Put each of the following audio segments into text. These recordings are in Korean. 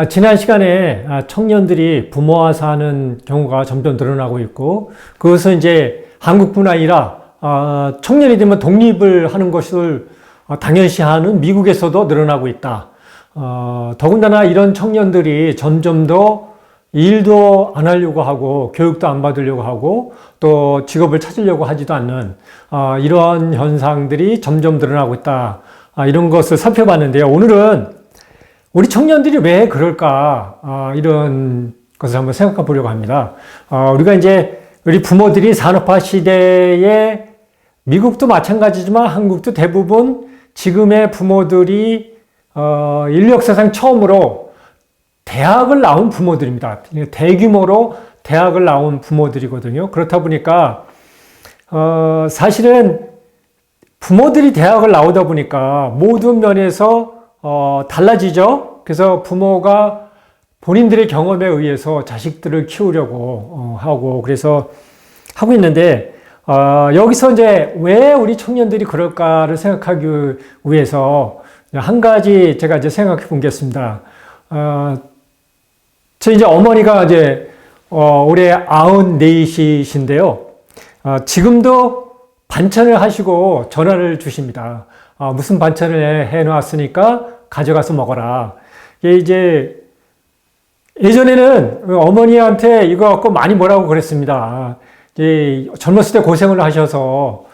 지난 시간에 청년들이 부모와 사는 경우가 점점 늘어나고 있고, 그것은 이제 한국뿐 아니라 청년이 되면 독립을 하는 것을 당연시하는 미국에서도 늘어나고 있다. 더군다나 이런 청년들이 점점 더 일도 안 하려고 하고 교육도 안 받으려고 하고 또 직업을 찾으려고 하지도 않는 이러한 현상들이 점점 늘어나고 있다. 이런 것을 살펴봤는데요. 오늘은 우리 청년들이 왜 그럴까? 이런 것을 한번 생각해 보려고 합니다. 우리가 이제 우리 부모들이 산업화 시대에 미국도 마찬가지지만 한국도 대부분 지금의 부모들이 인류 역사상 처음으로 대학을 나온 부모들입니다. 대규모로 대학을 나온 부모들이거든요. 그렇다 보니까 사실은 부모들이 대학을 나오다 보니까 모든 면에서 달라지죠. 그래서 부모가 본인들의 경험에 의해서 자식들을 키우려고 하고 그래서 하고 있는데 여기서 이제 왜 우리 청년들이 그럴까를 생각하기 위해서 한 가지 제가 이제 생각해 보겠습니다. 저 이제 어머니가 이제 올해 94이신데요. 지금도 반찬을 하시고 전화를 주십니다. 무슨 반찬을 해놨으니까 가져가서 먹어라. 이게 이제 예전에는 어머니한테 이거 갖고 많이 뭐라고 그랬습니다. 젊었을 때 고생을 하셔서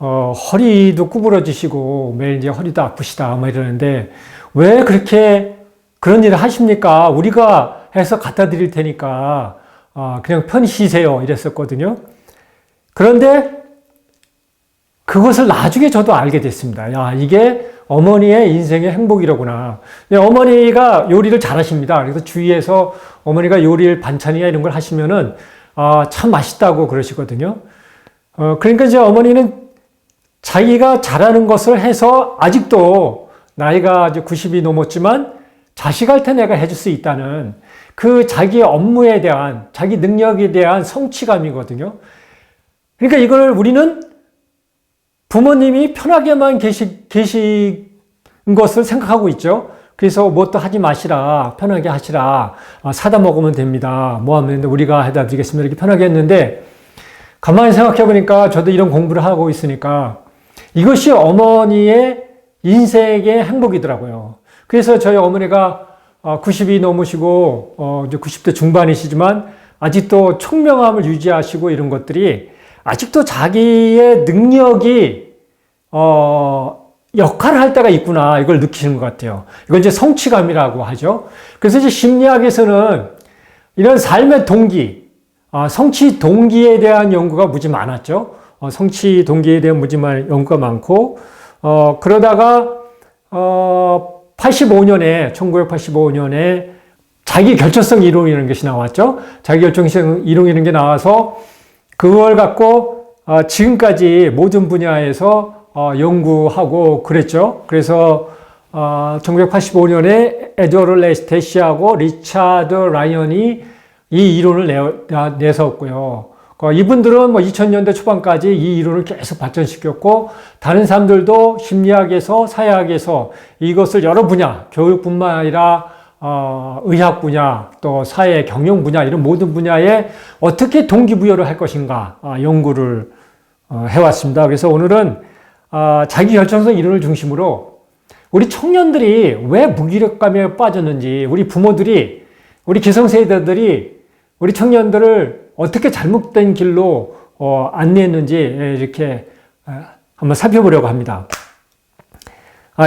허리도 구부러지시고 매일 이제 허리도 아프시다 뭐 이러는데 왜 그렇게 그런 일을 하십니까? 우리가 해서 갖다 드릴 테니까 그냥 편히 쉬세요 이랬었거든요. 그런데 그것을 나중에 저도 알게 됐습니다. 야, 이게 어머니의 인생의 행복이로구나. 어머니가 요리를 잘하십니다. 그래서 주위에서 어머니가 요리를 반찬이나 이런 걸 하시면은 참 맛있다고 그러시거든요. 그러니까 이제 어머니는 자기가 잘하는 것을 해서 아직도 나이가 이제 90이 넘었지만 자식한테 내가 해줄 수 있다는 그 자기 업무에 대한 자기 능력에 대한 성취감이거든요. 그러니까 이걸 우리는 부모님이 편하게만 계신 것을 생각하고 있죠. 그래서 뭣도 하지 마시라, 편하게 하시라, 사다 먹으면 됩니다. 뭐 하면 우리가 해다 드리겠습니다. 이렇게 편하게 했는데, 가만히 생각해 보니까 저도 이런 공부를 하고 있으니까 이것이 어머니의 인생의 행복이더라고요. 그래서 저희 어머니가 90이 넘으시고, 이제 90대 중반이시지만 아직도 청명함을 유지하시고 이런 것들이 아직도 자기의 능력이 역할을 할 때가 있구나 이걸 느끼는 것 같아요. 이걸 이제 성취감이라고 하죠. 그래서 이제 심리학에서는 이런 삶의 동기, 성취 동기에 대한 연구가 무지 많았죠. 성취 동기에 대한 무지 많은 연구가 많고 그러다가 1985년에 자기 결정성 이론이라는 것이 나왔죠. 자기 결정성 이론이라는 게 나와서 그걸 갖고 지금까지 모든 분야에서 연구하고 그랬죠. 그래서 1985년에 에드워드 레스테시하고 리차드 라이언이 이 이론을 내세웠고요. 이분들은 뭐 2000년대 초반까지 이 이론을 계속 발전시켰고 다른 사람들도 심리학에서 사회학에서 이것을 여러 분야, 교육뿐만 아니라 의학 분야, 또 사회 경영 분야 이런 모든 분야에 어떻게 동기부여를 할 것인가 연구를 해왔습니다. 그래서 오늘은 자기 결정성 이론을 중심으로 우리 청년들이 왜 무기력감에 빠졌는지 우리 부모들이 우리 기성세대들이 우리 청년들을 어떻게 잘못된 길로 안내했는지 이렇게 한번 살펴보려고 합니다.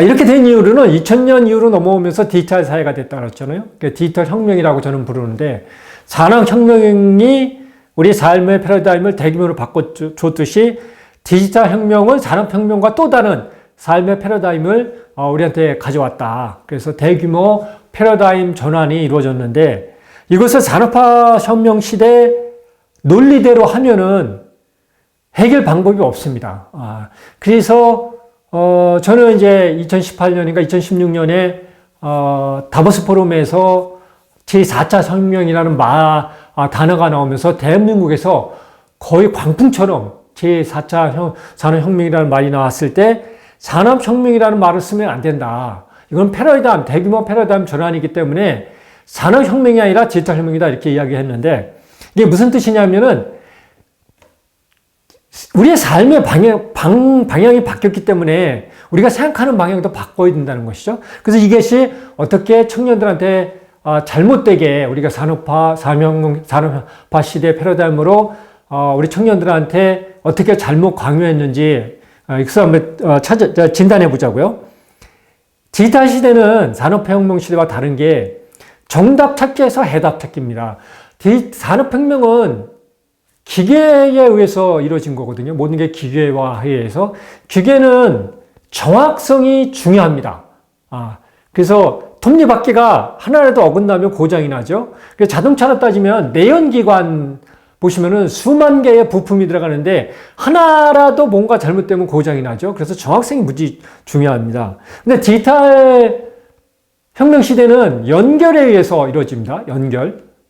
이렇게 된 이유로는 2000년 이후로 넘어오면서 디지털 사회가 됐다 그랬잖아요. 디지털 혁명이라고 저는 부르는데 산업혁명이 우리 삶의 패러다임을 대규모로 바꿔줬듯이 디지털 혁명은 산업혁명과 또 다른 삶의 패러다임을 우리한테 가져왔다. 그래서 대규모 패러다임 전환이 이루어졌는데 이것을 산업화 혁명 시대 논리대로 하면은 해결 방법이 없습니다. 그래서 저는 이제 2018년인가 2016년에 다보스 포럼에서 제4차 혁명이라는 단어가 나오면서 대한민국에서 거의 광풍처럼 제4차 산업혁명이라는 말이 나왔을 때 산업혁명이라는 말을 쓰면 안 된다. 이건 패러다임, 대규모 패러다임 전환이기 때문에 산업혁명이 아니라 디지털혁명이다 이렇게 이야기했는데 이게 무슨 뜻이냐면은 우리의 삶의 방향이 바뀌었기 때문에 우리가 생각하는 방향도 바꿔야 된다는 것이죠. 그래서 이것이 어떻게 청년들한테 잘못되게 우리가 산업화 시대 패러다임으로 우리 청년들한테 어떻게 잘못 강요했는지 이것을 한번 진단해 보자고요. 디지털 시대는 산업혁명 시대와 다른 게 정답 찾기에서 해답 찾기입니다. 산업혁명은 기계에 의해서 이루어진 거거든요. 모든 게 기계화에 의해서. 기계는 정확성이 중요합니다. 그래서 톱니바퀴가 하나라도 어긋나면 고장이 나죠. 그래서 자동차로 따지면 내연기관 보시면은 수만 개의 부품이 들어가는데 하나라도 뭔가 잘못되면 고장이 나죠. 그래서 정확성이 무지 중요합니다. 근데 디지털 혁명 시대는 연결에 의해서 이루어집니다.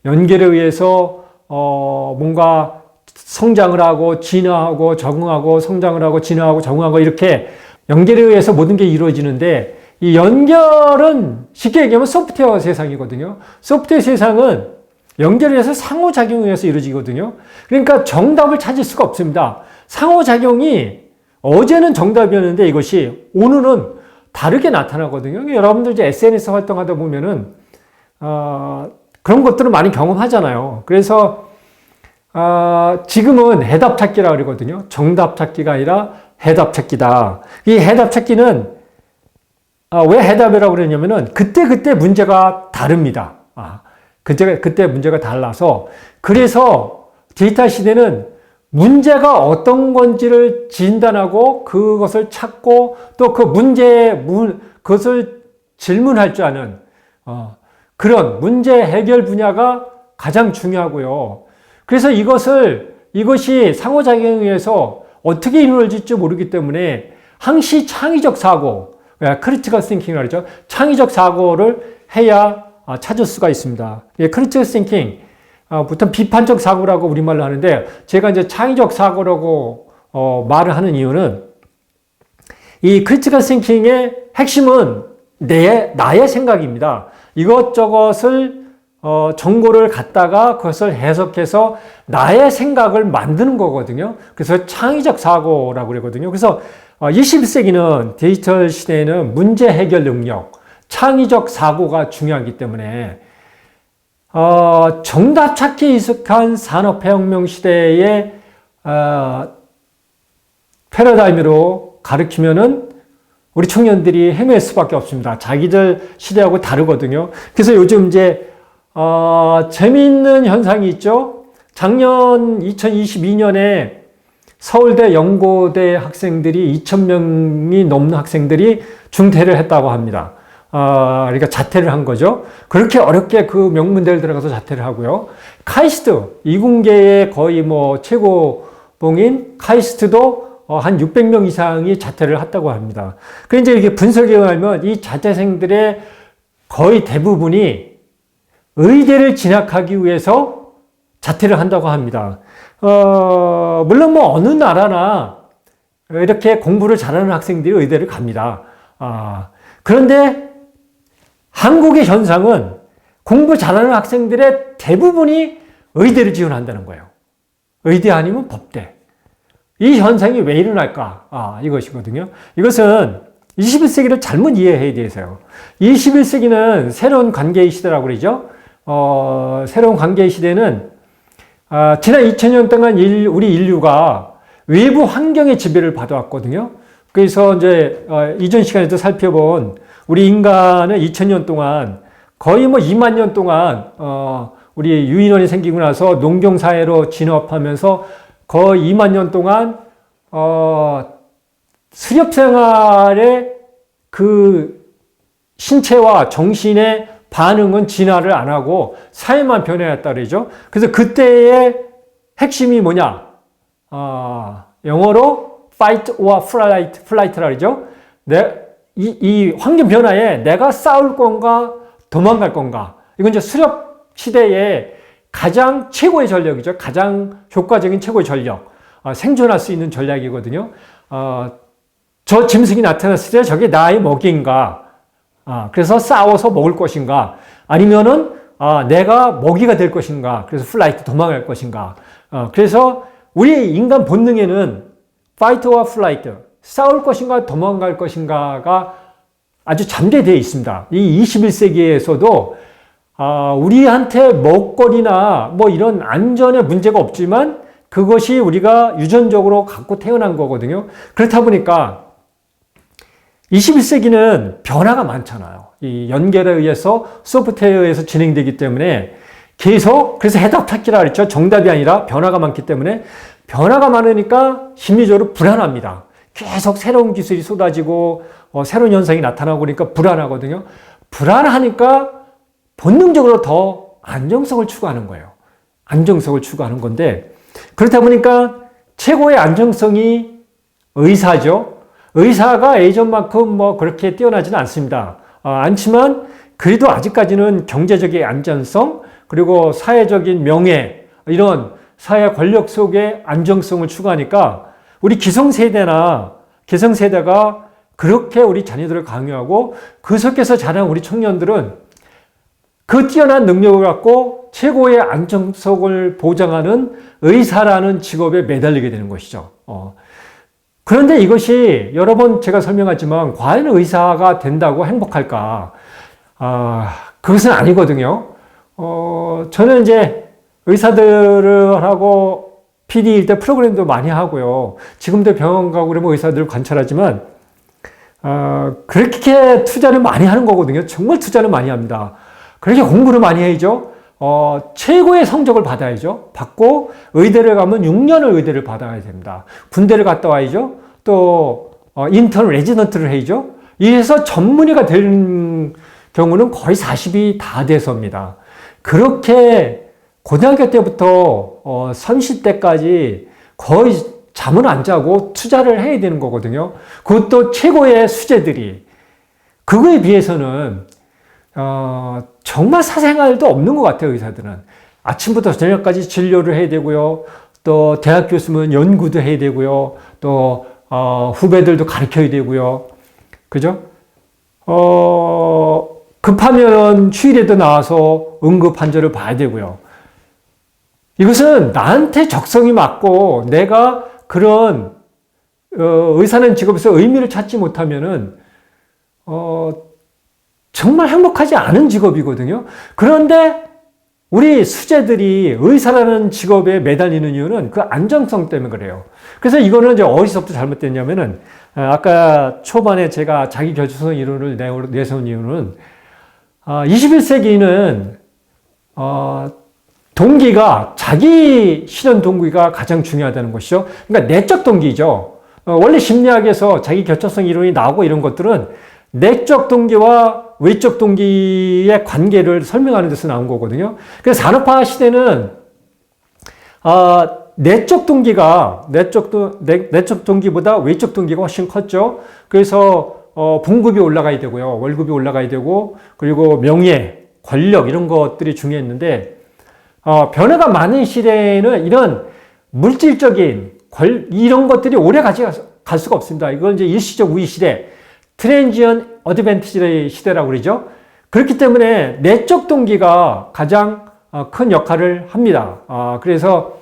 연결에 의해서 뭔가 성장을 하고 진화하고 적응하고 성장을 하고 진화하고 적응하고 이렇게 연결에 의해서 모든 게 이루어지는데 이 연결은 쉽게 얘기하면 소프트웨어 세상이거든요. 소프트웨어 세상은 연결을 해서 상호작용에 의해서 이루어지거든요. 그러니까 정답을 찾을 수가 없습니다. 상호작용이 어제는 정답이었는데 이것이 오늘은 다르게 나타나거든요. 여러분들 이제 SNS 활동하다 보면은 그런 것들을 많이 경험하잖아요. 그래서 지금은 해답 찾기라 그러거든요. 정답 찾기가 아니라 해답 찾기다. 이 해답 찾기는 왜 해답이라고 그러냐면은 그때 문제가 다릅니다. 그때 문제가 달라서 그래서 디지털 시대는 문제가 어떤 건지를 진단하고 그것을 찾고 또 그것을 질문할 줄 아는 그런 문제 해결 분야가 가장 중요하고요. 그래서 이것이 상호작용에 의해서 어떻게 이루어질지 모르기 때문에 항시 창의적 사고, 크리티컬 싱킹이라고 하죠. 창의적 사고를 해야 찾을 수가 있습니다. 크리티컬 싱킹, 보통 비판적 사고라고 우리말로 하는데 제가 이제 창의적 사고라고 말을 하는 이유는 이 크리티컬 싱킹의 핵심은 나의 생각입니다. 이것저것을 정보를 갖다가 그것을 해석해서 나의 생각을 만드는 거거든요. 그래서 창의적 사고라고 그러거든요. 그래서 21세기는 디지털 시대에는 문제 해결 능력, 창의적 사고가 중요하기 때문에 정답 찾기에 익숙한 산업혁명 시대의 패러다임으로 가르치면은 우리 청년들이 헤맬 수밖에 없습니다. 자기들 시대하고 다르거든요. 그래서 요즘 이제 재미있는 현상이 있죠. 작년 2022년에 서울대 연고대 학생들이 2,000명이 넘는 학생들이 중퇴를 했다고 합니다. 그러니까 자퇴를 한 거죠. 그렇게 어렵게 그 명문대를 들어가서 자퇴를 하고요. 카이스트, 이공계의 거의 최고봉인 카이스트도 한 600명 이상이 자퇴를 했다고 합니다. 그런데 이제 이게 분석에 의하면 이 자퇴생들의 거의 대부분이 의대를 진학하기 위해서 자퇴를 한다고 합니다. 물론 어느 나라나 이렇게 공부를 잘하는 학생들이 의대를 갑니다. 그런데 한국의 현상은 공부 잘하는 학생들의 대부분이 의대를 지원한다는 거예요. 의대 아니면 법대. 이 현상이 왜 일어날까? 이것이거든요. 이것은 21세기를 잘못 이해해야 돼서요. 21세기는 새로운 관계의 시대라고 그러죠. 새로운 관계의 시대는 지난 2000년 동안 우리 인류가 외부 환경의 지배를 받아왔거든요. 그래서 이제 이전 시간에도 살펴본 우리 인간은 2000년 동안 거의 2만 년 동안 우리 유인원이 생기고 나서 농경사회로 진업하면서 거의 2만 년 동안 수렵생활의 그 신체와 정신의 반응은 진화를 안 하고 사회만 변해왔다 그러죠. 그래서 그때의 핵심이 뭐냐? 영어로 fight or flight라 그러죠. 이 환경 변화에 내가 싸울 건가 도망갈 건가. 이건 이제 수렵 시대의 가장 최고의 전략이죠. 가장 효과적인 최고의 전략. 생존할 수 있는 전략이거든요. 저 짐승이 나타났을 때 저게 나의 먹이인가? 그래서 싸워서 먹을 것인가? 아니면은 내가 먹이가 될 것인가, 그래서 flight, 도망갈 것인가. 그래서 우리 인간 본능에는 fight와 flight, 싸울 것인가, 도망갈 것인가가 아주 잠재되어 있습니다. 이 21세기에서도 우리한테 먹거리나 뭐 이런 안전에 문제가 없지만 그것이 우리가 유전적으로 갖고 태어난 거거든요. 그렇다 보니까 21세기는 변화가 많잖아요. 이 연결에 의해서 소프트웨어에서 진행되기 때문에 계속, 그래서 해답 찾기라 그랬죠. 정답이 아니라 변화가 많기 때문에 변화가 많으니까 심리적으로 불안합니다. 계속 새로운 기술이 쏟아지고 새로운 현상이 나타나고 그러니까 불안하거든요. 불안하니까 본능적으로 더 안정성을 추구하는 거예요. 안정성을 추구하는 건데, 그렇다 보니까 최고의 안정성이 의사죠. 의사가 예전만큼 뭐 그렇게 뛰어나지는 않습니다. 않지만 그래도 아직까지는 경제적인 안전성, 그리고 사회적인 명예, 이런 사회 권력 속의 안정성을 추구하니까 우리 기성세대가 그렇게 우리 자녀들을 강요하고 그 속에서 자란 우리 청년들은 그 뛰어난 능력을 갖고 최고의 안정성을 보장하는 의사라는 직업에 매달리게 되는 것이죠. 그런데 이것이 여러 번 제가 설명하지만 과연 의사가 된다고 행복할까? 그것은 아니거든요. 저는 이제 의사들하고 PD일 때 프로그램도 많이 하고요. 지금도 병원 가고 그러면 의사들을 관찰하지만, 그렇게 투자를 많이 하는 거거든요. 정말 투자를 많이 합니다. 그렇게 공부를 많이 해야죠. 최고의 성적을 받아야죠. 받고 의대를 가면 6년을 의대를 받아야 됩니다. 군대를 갔다 와야죠. 또 인턴 레지던트를 해야죠. 이래서 전문의가 되는 경우는 거의 40이 다 돼서입니다. 그렇게 고등학교 때부터 선시 때까지 거의 잠을 안 자고 투자를 해야 되는 거거든요. 그것도 최고의 수재들이. 그거에 비해서는 정말 사생활도 없는 것 같아요, 의사들은. 아침부터 저녁까지 진료를 해야 되고요. 또 대학 교수면 연구도 해야 되고요. 또 후배들도 가르쳐야 되고요. 그죠? 급하면 휴일에도 나와서 응급 환자를 봐야 되고요. 이것은 나한테 적성이 맞고 내가 그런 의사는 직업에서 의미를 찾지 못하면은 정말 행복하지 않은 직업이거든요. 그런데 우리 수재들이 의사라는 직업에 매달리는 이유는 그 안정성 때문에 그래요. 그래서 이거는 이제 어디서부터 잘못됐냐면은, 아까 초반에 제가 자기 결정성 이론을 내세운 이유는, 21세기는, 동기가, 자기 실현 동기가 가장 중요하다는 것이죠. 그러니까 내적 동기죠. 원래 심리학에서 자기 결정성 이론이 나오고 이런 것들은 내적 동기와 외적 동기의 관계를 설명하는 데서 나온 거거든요. 그래서 산업화 시대는 내적 동기보다 외적 동기가 훨씬 컸죠. 그래서 봉급이 올라가야 되고요, 월급이 올라가야 되고, 그리고 명예, 권력 이런 것들이 중요했는데, 변화가 많은 시대에는 이런 물질적인 이런 것들이 오래 갈 수가 없습니다. 이건 이제 일시적 우위 시대, 트랜지언 어드밴티지 시대라고 그러죠. 그렇기 때문에 내적 동기가 가장 큰 역할을 합니다. 그래서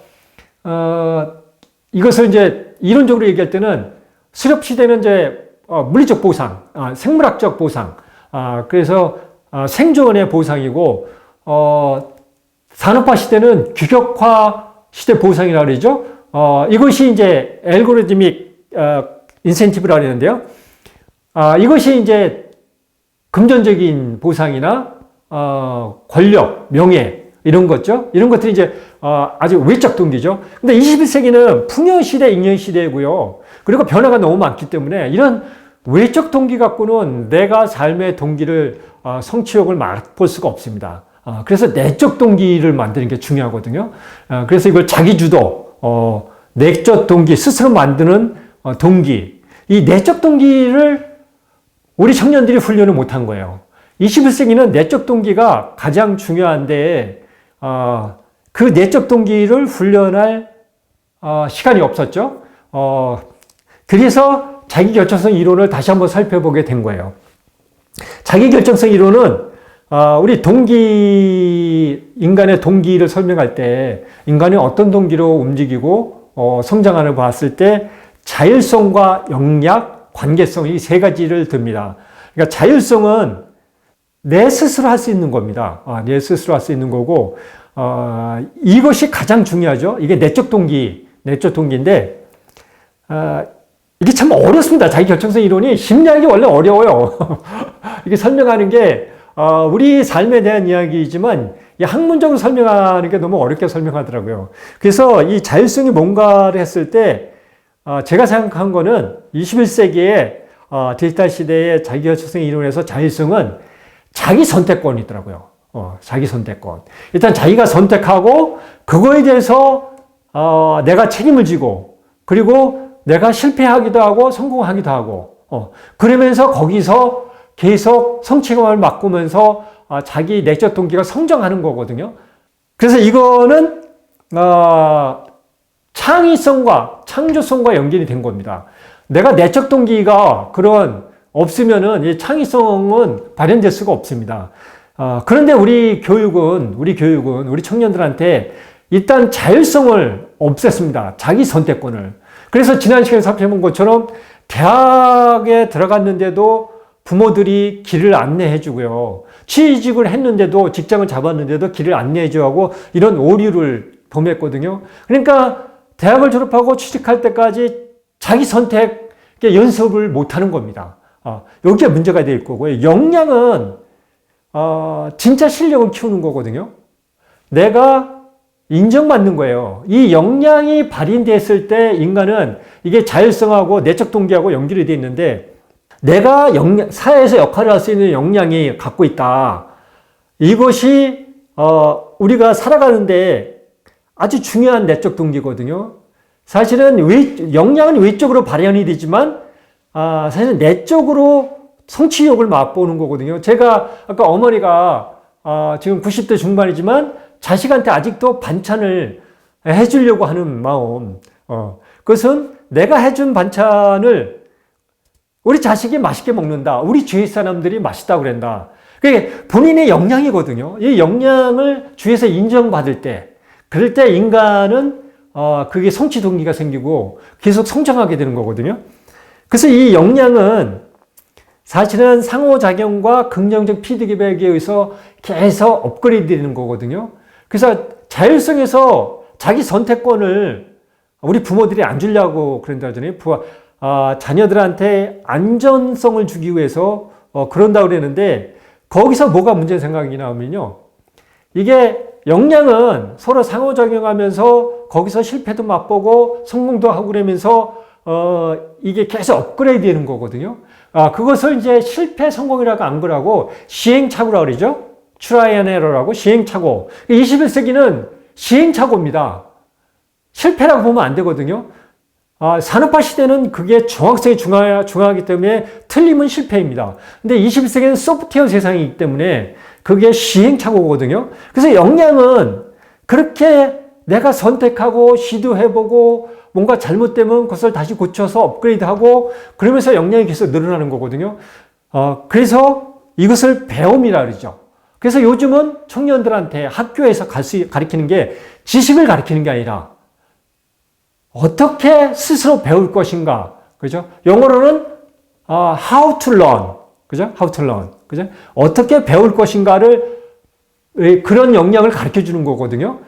이것을 이제 이론적으로 얘기할 때는 수렵 시대는 이제 물리적 보상, 생물학적 보상, 그래서 생존의 보상이고, 산업화 시대는 규격화 시대 보상이라고 그러죠. 이것이 이제 알고리즘믹 인센티브라고 하는데요. 이것이 이제 금전적인 보상이나 권력, 명예 이런 거죠. 이런 것들이 이제 아주 외적 동기죠. 근데 21세기는 풍요 시대, 잉여 시대고요. 그리고 변화가 너무 많기 때문에 이런 외적 동기 갖고는 내가 삶의 동기를 성취욕을 맛볼 수가 없습니다. 그래서 내적 동기를 만드는 게 중요하거든요. 그래서 이걸 자기주도, 내적 동기, 스스로 만드는 동기, 이 내적 동기를 우리 청년들이 훈련을 못한 거예요. 21세기는 내적 동기가 가장 중요한데, 그 내적 동기를 훈련할 시간이 없었죠. 그래서 자기결정성 이론을 다시 한번 살펴보게 된 거예요. 자기결정성 이론은 우리 인간의 동기를 설명할 때, 인간이 어떤 동기로 움직이고, 성장하는 봤을 때, 자율성과 영약, 관계성, 이 세 가지를 듭니다. 그러니까 자율성은 내 스스로 할 수 있는 겁니다. 내 스스로 할 수 있는 거고, 이것이 가장 중요하죠. 이게 내적 동기인데, 이게 참 어렵습니다. 자기 결정성 이론이 심리학이 원래 어려워요. 이게 설명하는 게, 우리 삶에 대한 이야기이지만, 학문적으로 설명하는 게 너무 어렵게 설명하더라고요. 그래서 이 자율성이 뭔가를 했을 때, 제가 생각한 거는 21세기의 디지털 시대의 자기 결정성 이론에서 자율성은 자기 선택권이더라고요. 자기 선택권. 일단 자기가 선택하고, 그거에 대해서, 내가 책임을 지고, 그리고 내가 실패하기도 하고, 성공하기도 하고, 그러면서 거기서 계속 성취감을 바꾸면서 자기 내적 동기가 성장하는 거거든요. 그래서 이거는, 창의성과 창조성과 연결이 된 겁니다. 내가 내적 동기가 없으면은 이 창의성은 발현될 수가 없습니다. 그런데 우리 교육은 우리 청년들한테 일단 자율성을 없앴습니다. 자기 선택권을. 그래서 지난 시간에 살펴본 것처럼 대학에 들어갔는데도 부모들이 길을 안내해 주고요. 취직을 했는데도, 직장을 잡았는데도 길을 안내해 주고 이런 오류를 범했거든요. 그러니까 대학을 졸업하고 취직할 때까지 자기 선택 연습을 못하는 겁니다. 여기에 문제가 될 거고요. 역량은 진짜 실력을 키우는 거거든요. 내가 인정받는 거예요. 이 역량이 발휘됐을 때 인간은 이게 자율성하고 내적 동기하고 연결이 되어 있는데, 내가 사회에서 역할을 할 수 있는 역량이 갖고 있다. 이것이 우리가 살아가는데 아주 중요한 내적 동기거든요. 사실은 역량은 외적으로 발현이 되지만 사실은 내적으로 성취욕을 맛보는 거거든요. 제가 아까 어머니가 지금 90대 중반이지만 자식한테 아직도 반찬을 해주려고 하는 마음, 그것은 내가 해준 반찬을 우리 자식이 맛있게 먹는다, 우리 주위 사람들이 맛있다고 그런다. 그게 본인의 역량이거든요. 이 역량을 주위에서 인정받을 때, 그럴 때 인간은 그게 성취 동기가 생기고 계속 성장하게 되는 거거든요. 그래서 이 역량은 사실은 상호작용과 긍정적 피드백에 의해서 계속 업그레이드 되는 거거든요. 그래서 자율성에서 자기 선택권을 우리 부모들이 안 주려고 그런다 하잖아요. 자녀들한테 안전성을 주기 위해서 그런다고 그러는데, 거기서 뭐가 문제 생각이 나오면요. 이게 역량은 서로 상호작용하면서 거기서 실패도 맛보고 성공도 하고 그러면서 이게 계속 업그레이드 되는 거거든요. 그것을 이제 실패 성공이라고 안 그러고 시행착오라고 그러죠. try and error라고, 시행착오. 21세기는 시행착오입니다. 실패라고 보면 안 되거든요. 산업화 시대는 그게 정확성이 중요하기 때문에 틀림은 실패입니다. 근데 21세기는 소프트웨어 세상이기 때문에 그게 시행착오거든요. 그래서 역량은 그렇게 내가 선택하고 시도해보고 뭔가 잘못되면 그것을 다시 고쳐서 업그레이드하고 그러면서 역량이 계속 늘어나는 거거든요. 그래서 이것을 배움이라 그러죠. 그래서 요즘은 청년들한테 학교에서 가르치는 게 지식을 가르치는 게 아니라 어떻게 스스로 배울 것인가. 그죠? 영어로는 how to learn. 그죠? how to learn. 그죠? 어떻게 배울 것인가를, 그런 역량을 가르쳐 주는 거거든요.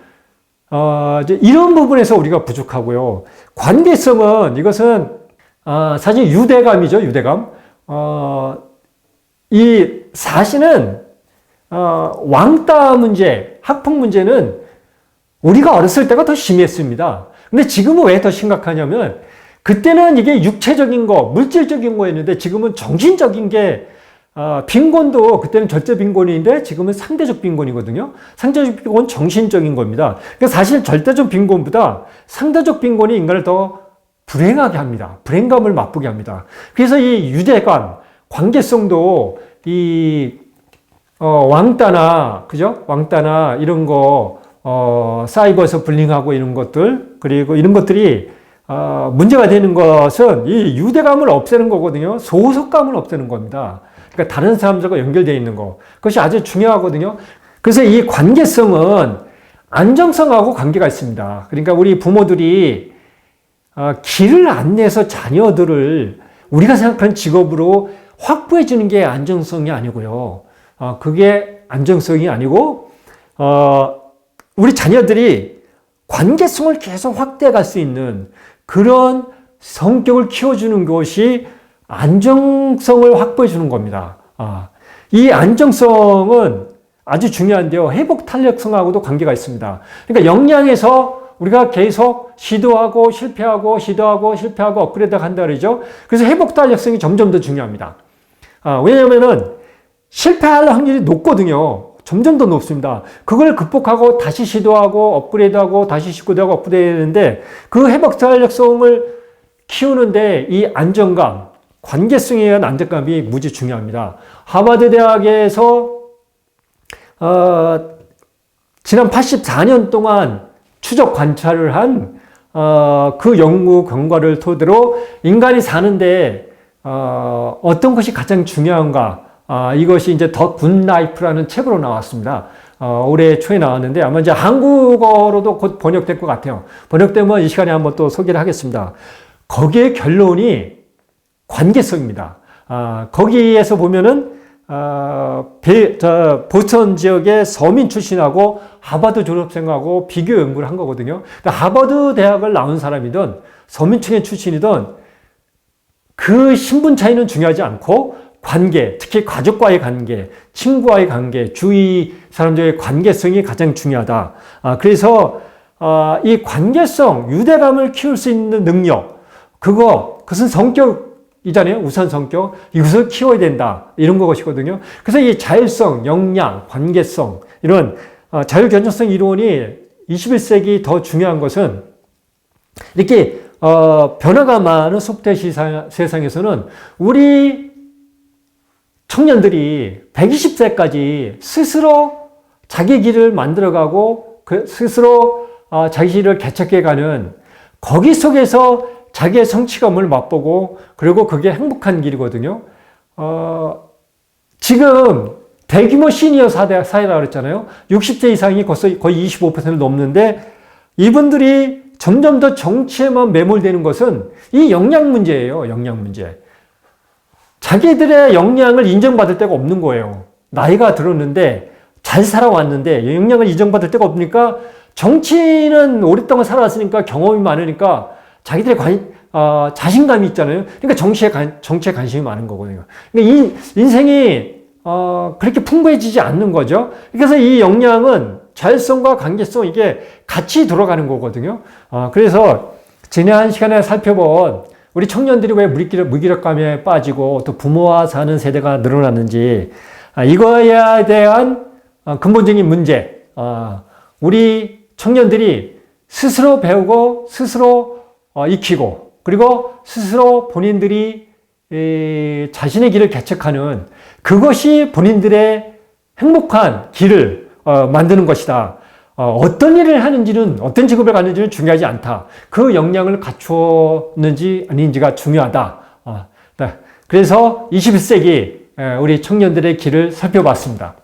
이제 이런 부분에서 우리가 부족하고요. 관계성은, 이것은 사실 유대감이죠. 유대감. 이 사실은 왕따 문제, 학폭 문제는 우리가 어렸을 때가 더 심했습니다. 근데 지금은 왜 더 심각하냐면, 그때는 이게 육체적인 거, 물질적인 거였는데 지금은 정신적인 게, 빈곤도 그때는 절대 빈곤인데 지금은 상대적 빈곤이거든요. 상대적 빈곤은 정신적인 겁니다. 그러니까 사실 절대적 빈곤보다 상대적 빈곤이 인간을 더 불행하게 합니다. 불행감을 맛보게 합니다. 그래서 이 유대감, 관계성도 왕따나, 그죠? 왕따나 이런 거, 사이버에서 불링하고 이런 것들, 그리고 이런 것들이, 문제가 되는 것은 이 유대감을 없애는 거거든요. 소속감을 없애는 겁니다. 그러니까 다른 사람들과 연결되어 있는 거. 그것이 아주 중요하거든요. 그래서 이 관계성은 안정성하고 관계가 있습니다. 그러니까 우리 부모들이 길을 안내해서 자녀들을 우리가 생각하는 직업으로 확보해 주는 게 안정성이 아니고요. 그게 안정성이 아니고 우리 자녀들이 관계성을 계속 확대해 갈 수 있는 그런 성격을 키워주는 것이 안정성을 확보해 주는 겁니다. 이 안정성은 아주 중요한데요. 회복 탄력성하고도 관계가 있습니다. 그러니까 역량에서 우리가 계속 시도하고 실패하고 시도하고 실패하고 업그레이드 한다 그러죠. 그래서 회복 탄력성이 점점 더 중요합니다. 왜냐하면은 실패할 확률이 높거든요. 점점 더 높습니다. 그걸 극복하고 다시 시도하고 업그레이드하고 다시 시도하고 업그레이드하는데 그 회복 탄력성을 키우는데 이 안정감, 관계성에 의한 안정감이 무지 중요합니다. 하버드 대학에서 지난 84년 동안 추적 관찰을 한 그 연구 결과를 토대로 인간이 사는데 어떤 것이 가장 중요한가, 이것이 이제 더 굿 라이프라는 책으로 나왔습니다. 올해 초에 나왔는데 아마 이제 한국어로도 곧 번역될 것 같아요. 번역되면 이 시간에 한번 또 소개를 하겠습니다. 거기에 결론이 관계성입니다. 거기에서 보면은 보스턴 지역의 서민 출신하고 하버드 졸업생하고 비교 연구를 한 거거든요. 그러니까 하버드 대학을 나온 사람이든 서민층의 출신이든 그 신분 차이는 중요하지 않고 관계, 특히 가족과의 관계, 친구와의 관계, 주위 사람들의 관계성이 가장 중요하다. 그래서 이 관계성, 유대감을 키울 수 있는 능력, 그것은 성격이잖아요. 우선 성격. 이것을 키워야 된다. 이런 것이거든요. 그래서 이 자율성, 역량, 관계성, 이런 자율결정성 이론이 21세기 더 중요한 것은 이렇게 변화가 많은 소프트웨어 세상에서는 우리 청년들이 120세까지 스스로 자기 길을 만들어가고 스스로 자기 길을 개척해가는 거기 속에서 자기의 성취감을 맛보고 그리고 그게 행복한 길이거든요. 지금 대규모 시니어 사회라고 그랬잖아요. 60세 이상이 거의 25%를 넘는데 이분들이 점점 더 정치에만 매몰되는 것은 이 역량 문제예요. 역량 문제. 자기들의 역량을 인정받을 데가 없는 거예요. 나이가 들었는데 잘 살아왔는데 역량을 인정받을 데가 없으니까 정치는 오랫동안 살아왔으니까 경험이 많으니까 자기들의 자신감이 있잖아요. 그러니까 정치에 관심이 많은 거거든요. 그러니까 이 인생이 그렇게 풍부해지지 않는 거죠. 그래서 이 역량은 자율성과 관계성 이게 같이 들어가는 거거든요. 그래서 지난 시간에 살펴본 우리 청년들이 왜 무기력감에 빠지고 또 부모와 사는 세대가 늘어났는지 이거에 대한 근본적인 문제, 우리 청년들이 스스로 배우고 스스로 익히고 그리고 스스로 본인들이 자신의 길을 개척하는 그것이 본인들의 행복한 길을 만드는 것이다. 어떤 일을 하는지는 어떤 직업을 갖는지는 중요하지 않다. 그 역량을 갖추었는지 아닌지가 중요하다. 그래서 21세기 우리 청년들의 길을 살펴봤습니다.